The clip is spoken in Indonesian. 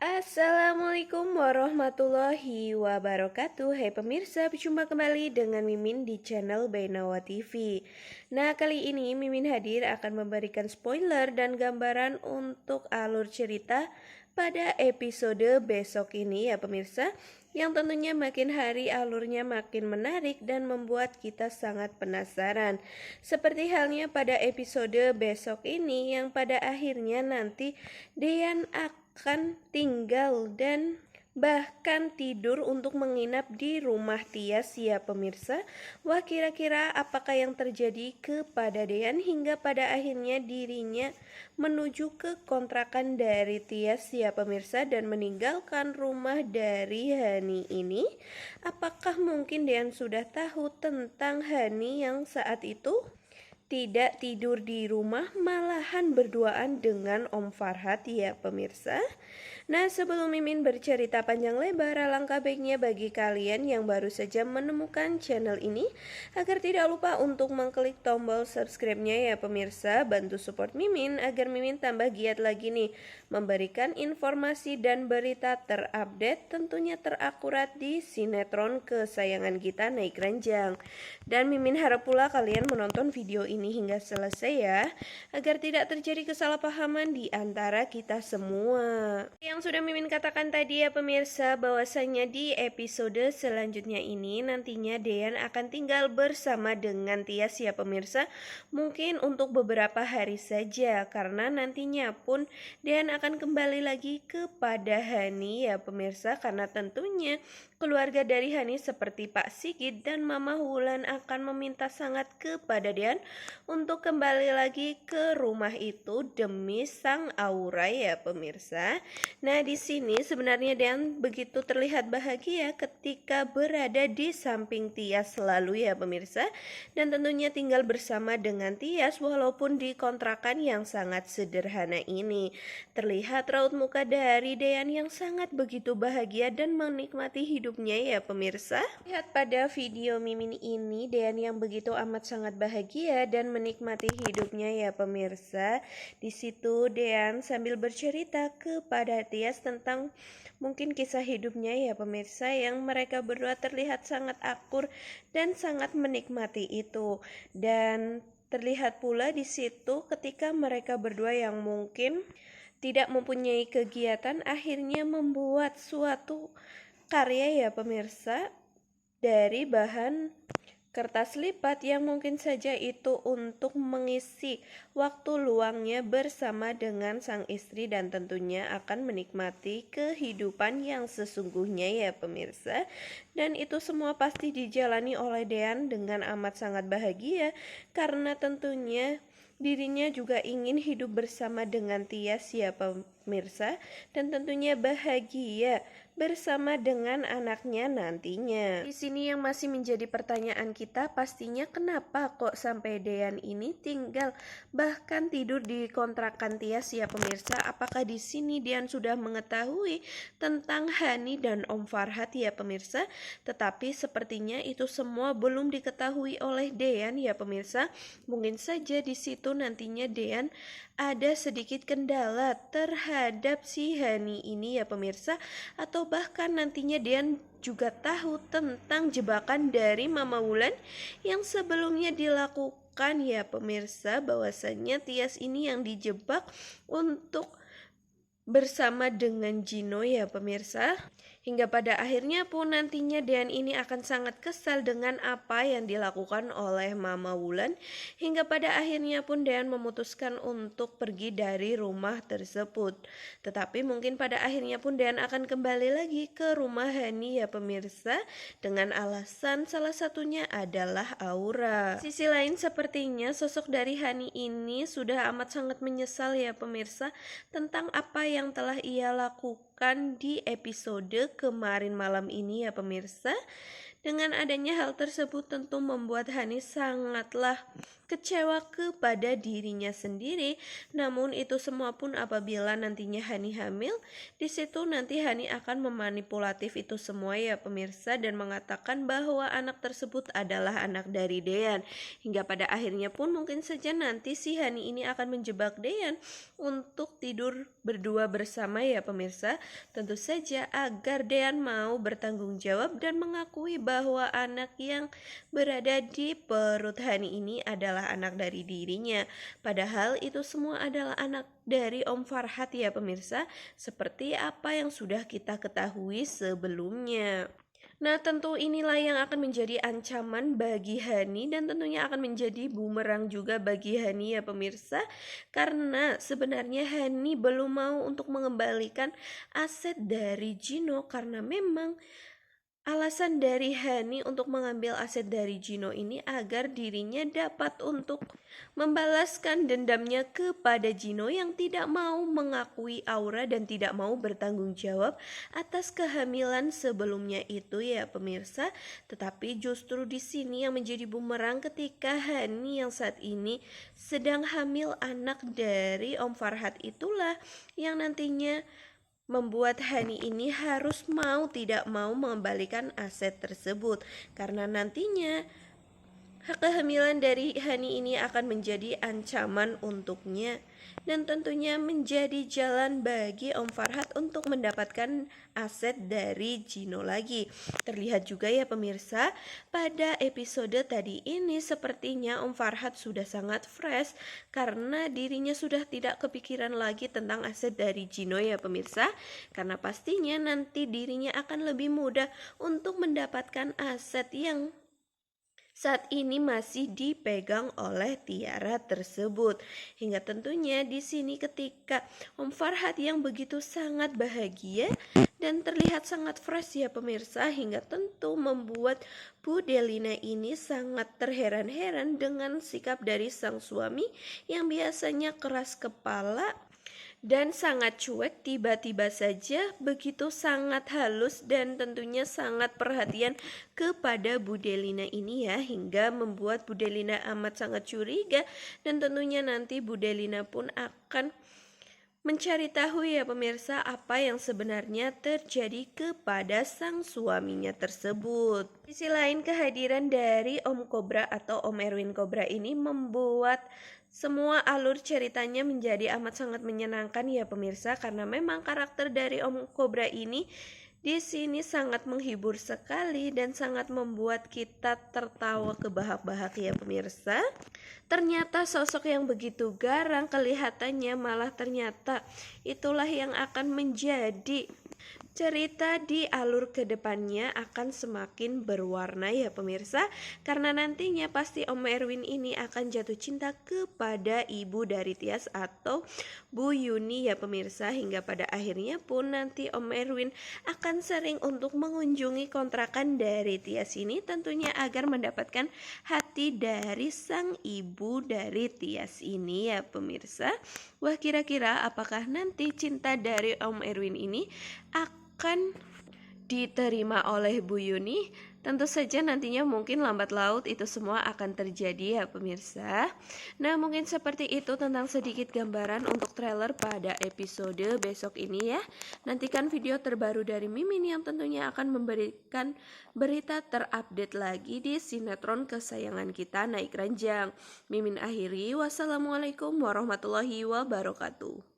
Assalamualaikum warahmatullahi wabarakatuh. Hai pemirsa, berjumpa kembali dengan Mimin di channel Bainawa TV. Nah, kali ini Mimin hadir akan memberikan spoiler dan gambaran untuk alur cerita pada episode besok ini ya pemirsa, yang tentunya makin hari alurnya makin menarik dan membuat kita sangat penasaran. Seperti halnya pada episode besok ini yang pada akhirnya nanti Dean akan tinggal dan bahkan tidur untuk menginap di rumah Tias ya pemirsa. Wah, kira-kira apakah yang terjadi kepada Dean hingga pada akhirnya dirinya menuju ke kontrakan dari Tias ya pemirsa dan meninggalkan rumah dari Hani ini? Apakah mungkin Dean sudah tahu tentang Hani yang saat itu tidak tidur di rumah, malahan berduaan dengan Om Farhat ya pemirsa? Nah, sebelum Mimin bercerita panjang lebar, alangkah baiknya bagi kalian yang baru saja menemukan channel ini agar tidak lupa untuk mengklik tombol subscribe-nya ya pemirsa. Bantu support Mimin agar Mimin tambah giat lagi nih memberikan informasi dan berita terupdate, tentunya terakurat di sinetron kesayangan kita Naik Ranjang. Dan Mimin harap pula kalian menonton video ini hingga selesai ya, agar tidak terjadi kesalahpahaman di antara kita semua. Yang sudah Mimin katakan tadi ya pemirsa, bahwasanya di episode selanjutnya ini nantinya Dean akan tinggal bersama dengan Tias ya pemirsa, mungkin untuk beberapa hari saja, karena nantinya pun Dean akan kembali lagi kepada Hani ya pemirsa, karena tentunya keluarga dari Hani seperti Pak Sigit dan Mama Wulan akan meminta sangat kepada Dean untuk kembali lagi ke rumah itu demi sang Aura ya pemirsa. Nah, di sini sebenarnya Dean begitu terlihat bahagia ketika berada di samping Tias selalu ya pemirsa, dan tentunya tinggal bersama dengan Tias walaupun di kontrakan yang sangat sederhana ini. Terlihat raut muka dari Dean yang sangat begitu bahagia dan menikmati hidupnya ya pemirsa. Lihat pada video Mimin ini, Dean yang begitu amat sangat bahagia dan menikmati hidupnya ya pemirsa. Di situ Dean sambil bercerita kepada Tias tentang mungkin kisah hidupnya ya pemirsa, yang mereka berdua terlihat sangat akur dan sangat menikmati itu. Dan terlihat pula di situ ketika mereka berdua yang mungkin tidak mempunyai kegiatan akhirnya membuat suatu karya ya pemirsa dari bahan kertas lipat yang mungkin saja itu untuk mengisi waktu luangnya bersama dengan sang istri dan tentunya akan menikmati kehidupan yang sesungguhnya ya pemirsa. Dan itu semua pasti dijalani oleh Dean dengan amat sangat bahagia karena tentunya dirinya juga ingin hidup bersama dengan Tias ya pemirsa, dan tentunya bahagia bersama dengan anaknya nantinya. Di sini yang masih menjadi pertanyaan kita pastinya, kenapa kok sampai Dean ini tinggal bahkan tidur di kontrakan Tias ya pemirsa? Apakah di sini Dean sudah mengetahui tentang Hani dan Om Farhat ya pemirsa? Tetapi sepertinya itu semua belum diketahui oleh Dean ya pemirsa. Mungkin saja di situ nantinya Dean ada sedikit kendala terhadap si Hani ini ya pemirsa, atau bahkan nantinya Dean juga tahu tentang jebakan dari Mama Wulan yang sebelumnya dilakukan ya pemirsa, bahwasanya Tias ini yang dijebak untuk bersama dengan Gino ya pemirsa. Hingga pada akhirnya pun nantinya Dean ini akan sangat kesal dengan apa yang dilakukan oleh Mama Wulan. Hingga pada akhirnya pun Dean memutuskan untuk pergi dari rumah tersebut. Tetapi mungkin pada akhirnya pun Dean akan kembali lagi ke rumah Hani ya pemirsa, dengan alasan salah satunya adalah Aura. Sisi lain sepertinya sosok dari Hani ini sudah amat sangat menyesal ya pemirsa tentang apa yang telah ia lakukan di episode kemarin malam ini ya pemirsa. Dengan adanya hal tersebut tentu membuat Hani sangatlah kecewa kepada dirinya sendiri. Namun itu semua pun apabila nantinya Hani hamil, di situ nanti Hani akan memanipulatif itu semua ya pemirsa, dan mengatakan bahwa anak tersebut adalah anak dari Dean. Hingga pada akhirnya pun mungkin saja nanti si Hani ini akan menjebak Dean untuk tidur berdua bersama ya pemirsa. Tentu saja agar Dean mau bertanggung jawab dan mengakui bahwa anak yang berada di perut Hani ini adalah anak dari dirinya. Padahal itu semua adalah anak dari Om Farhat ya pemirsa, seperti apa yang sudah kita ketahui sebelumnya. Nah, tentu inilah yang akan menjadi ancaman bagi Hani dan tentunya akan menjadi bumerang juga bagi Hani ya pemirsa. Karena sebenarnya Hani belum mau untuk mengembalikan aset dari Gino, karena memang alasan dari Hani untuk mengambil aset dari Gino ini agar dirinya dapat untuk membalaskan dendamnya kepada Gino yang tidak mau mengakui Aura dan tidak mau bertanggung jawab atas kehamilan sebelumnya itu ya pemirsa. Tetapi justru di sini yang menjadi bumerang ketika Hani yang saat ini sedang hamil anak dari Om Farhat itulah yang nantinya membuat Hani ini harus mau tidak mau mengembalikan aset tersebut, karena nantinya hak kehamilan dari Hani ini akan menjadi ancaman untuknya dan tentunya menjadi jalan bagi Om Farhat untuk mendapatkan aset dari Gino lagi. Terlihat juga ya pemirsa, pada episode tadi ini sepertinya Om Farhat sudah sangat fresh karena dirinya sudah tidak kepikiran lagi tentang aset dari Gino ya pemirsa. Karena pastinya nanti dirinya akan lebih mudah untuk mendapatkan aset yang saat ini masih dipegang oleh Tiara tersebut. Hingga tentunya di sini ketika Om Farhat yang begitu sangat bahagia dan terlihat sangat fresh ya pemirsa, hingga tentu membuat Bu Delina ini sangat terheran-heran dengan sikap dari sang suami yang biasanya keras kepala dan sangat cuek, tiba-tiba saja begitu sangat halus dan tentunya sangat perhatian kepada Bu Delina ini ya, hingga membuat Bu Delina amat sangat curiga dan tentunya nanti Bu Delina pun akan mencari tahu ya pemirsa apa yang sebenarnya terjadi kepada sang suaminya tersebut. Di sisi lain kehadiran dari Om Cobra atau Om Erwin Cobra ini membuat semua alur ceritanya menjadi amat sangat menyenangkan ya pemirsa, karena memang karakter dari Om Cobra ini di sini sangat menghibur sekali dan sangat membuat kita tertawa kebahak-bahak ya pemirsa. Ternyata sosok yang begitu garang kelihatannya malah ternyata itulah yang akan menjadi cerita di alur kedepannya akan semakin berwarna ya pemirsa, karena nantinya pasti Om Erwin ini akan jatuh cinta kepada ibu dari Tias atau Bu Yuni ya pemirsa, hingga pada akhirnya pun nanti Om Erwin akan sering untuk mengunjungi kontrakan dari Tias ini tentunya agar mendapatkan hati dari sang ibu dari Tias ini ya pemirsa. Wah, kira-kira apakah nanti cinta dari Om Erwin ini akan diterima oleh Bu Yuni? Tentu saja nantinya mungkin lambat laut itu semua akan terjadi ya pemirsa. Nah, mungkin seperti itu tentang sedikit gambaran untuk trailer pada episode besok ini ya. Nantikan video terbaru dari Mimin yang tentunya akan memberikan berita terupdate lagi di sinetron kesayangan kita Naik Ranjang. Mimin akhiri, wassalamualaikum warahmatullahi wabarakatuh.